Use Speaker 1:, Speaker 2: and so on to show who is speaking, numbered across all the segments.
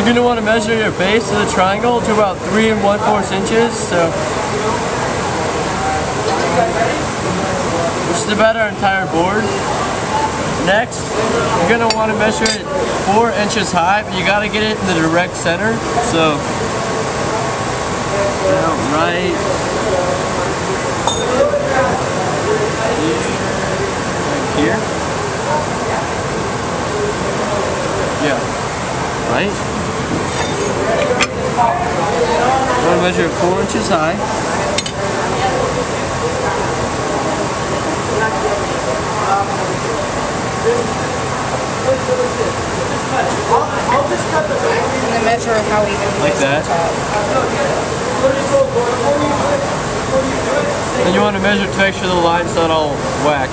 Speaker 1: You're going to want to measure your base of the triangle to about 3 1/4 inches. So, which is about our entire board. Next, you're going to want to measure it 4 inches high, but you got to get it in the direct center. So, right here. Yeah, right? I'm going to measure it 4 inches high.
Speaker 2: And then measure how even
Speaker 1: like that. And you want to measure to make sure the line's not all whack.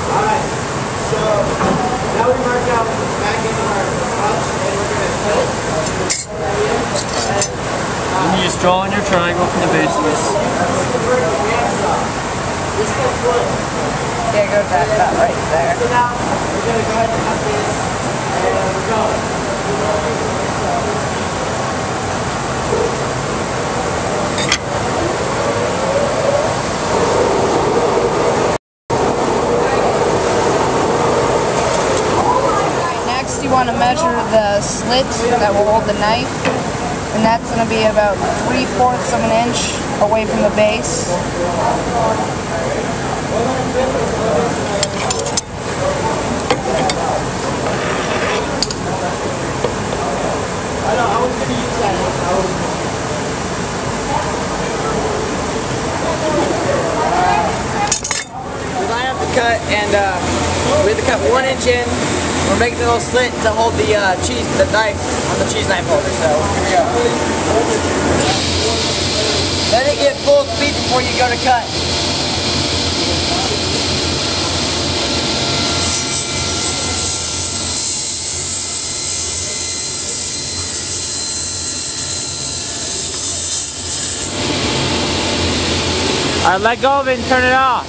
Speaker 3: Alright, so now we mark out back into our cups and we're going to fill.
Speaker 1: And you just draw on your triangle from the base of this.
Speaker 2: Yeah, go to that right there.
Speaker 3: So now we're going to go ahead and cut this and go.
Speaker 2: Next, you want to measure the slit that will hold the knife, and that's going to be about 3/4 of an inch away from the base.
Speaker 3: I know, I was going to use that. We line up the cut, and we have to cut 1 inch in. We're making a little slit to hold the the knife on the cheese knife holder. So here we go. Let it get full speed before you go to cut.
Speaker 4: Alright, let go of it and turn it off.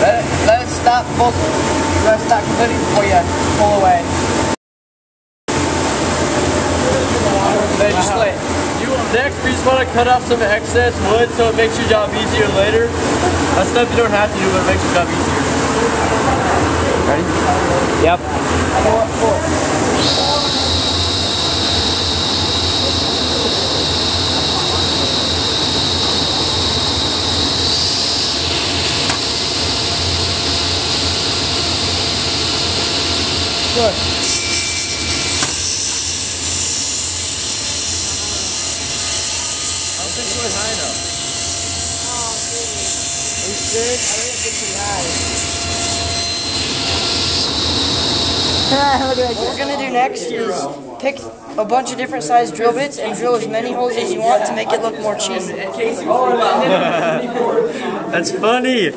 Speaker 3: Let it stop let it stop completely before you pull away. Then just split.
Speaker 1: Next, we just want to cut off some excess wood so it makes your job easier later. That's stuff you don't have to do, but it makes your job easier. Ready?
Speaker 4: Yep.
Speaker 3: Good.
Speaker 1: I don't think it went high enough.
Speaker 3: Are you serious? I think it's pretty high. What we're going to do next is pick a bunch of different size drill bits and drill as many holes as you want to make it look more cheesy.
Speaker 1: That's funny.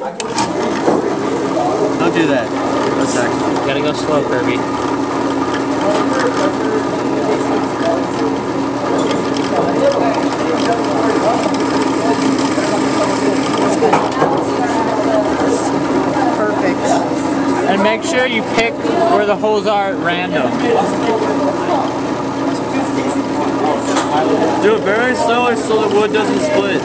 Speaker 1: Don't do that. That's actually.
Speaker 4: You gotta go slow, Kirby.
Speaker 2: Perfect.
Speaker 4: And make sure you pick where the holes are at random.
Speaker 1: Do it very slowly so the wood doesn't split.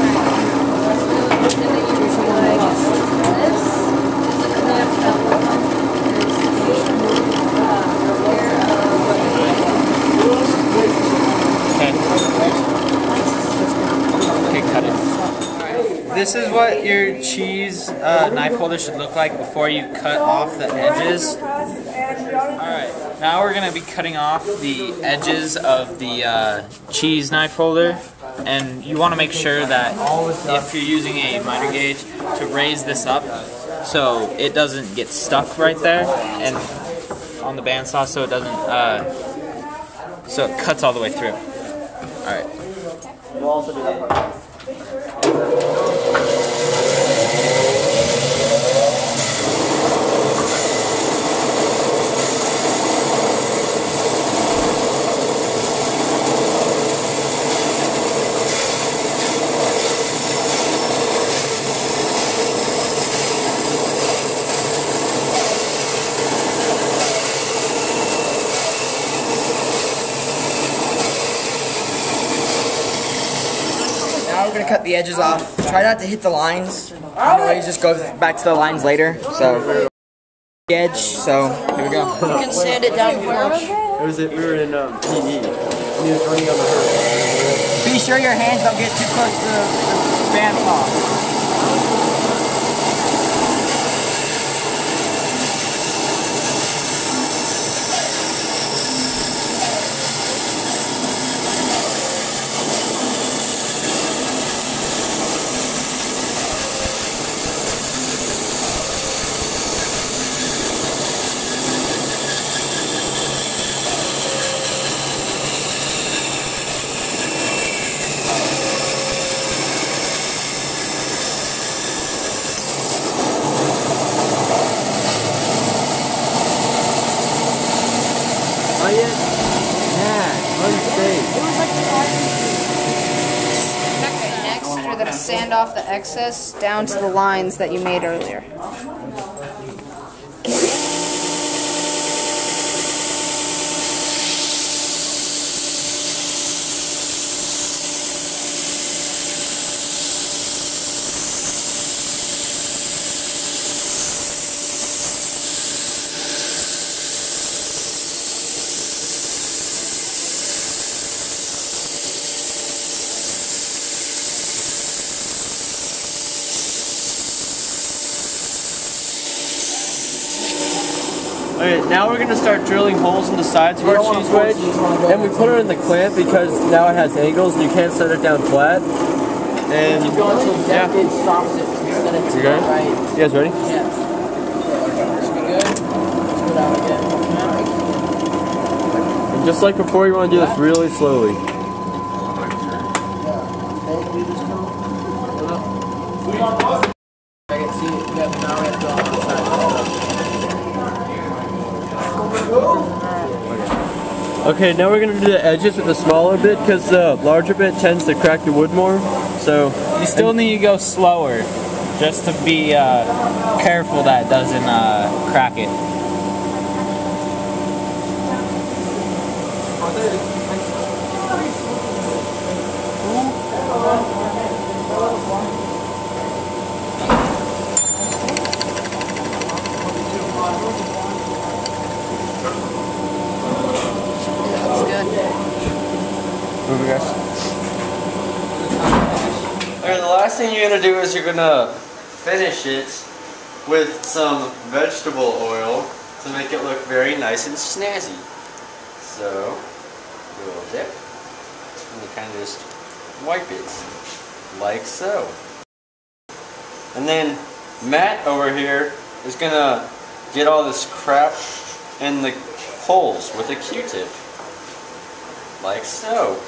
Speaker 4: Okay, cut it. This is what your cheese knife holder should look like before you cut off the edges. Alright, now we're going to be cutting off the edges of the cheese knife holder. And you want to make sure that if you're using a miter gauge to raise this up so it doesn't get stuck right there and on the bandsaw so it doesn't so it cuts all the way through. Alright.
Speaker 3: We'll also do that part. we're gonna cut the edges off. Try not to hit the lines. Otherwise, just go back to the lines later. So, the edge. So here we go.
Speaker 2: You can sand it down before.
Speaker 1: We were in PE. And he was running on the herd.
Speaker 3: Be sure your hands don't get too close to the bandsaw.
Speaker 2: Next, you're going to sand off the excess down to the lines that you made earlier.
Speaker 1: Okay, now we're going to start drilling holes in the sides of our cheese wedge. And we put it in the clamp because now it has angles and you can't set it down flat. And
Speaker 3: Keep going until that bit stops it. Set it to
Speaker 1: you guys?
Speaker 3: right.
Speaker 1: You guys ready?
Speaker 3: Yeah. Should be good. Let's go down again.
Speaker 1: And just like before, you want to do this really slowly. Okay, now we're going to do the edges with the smaller bit because the larger bit tends to crack the wood more. So
Speaker 4: You still need to go slower, just to be careful that it doesn't crack it.
Speaker 1: Move it, guys. Alright, the last thing you're going to do is you're going to finish it with some vegetable oil to make it look very nice and snazzy. So, do a little dip, and you kind of just wipe it, like so. And then Matt over here is going to get all this crap in the holes with a Q-tip, like so.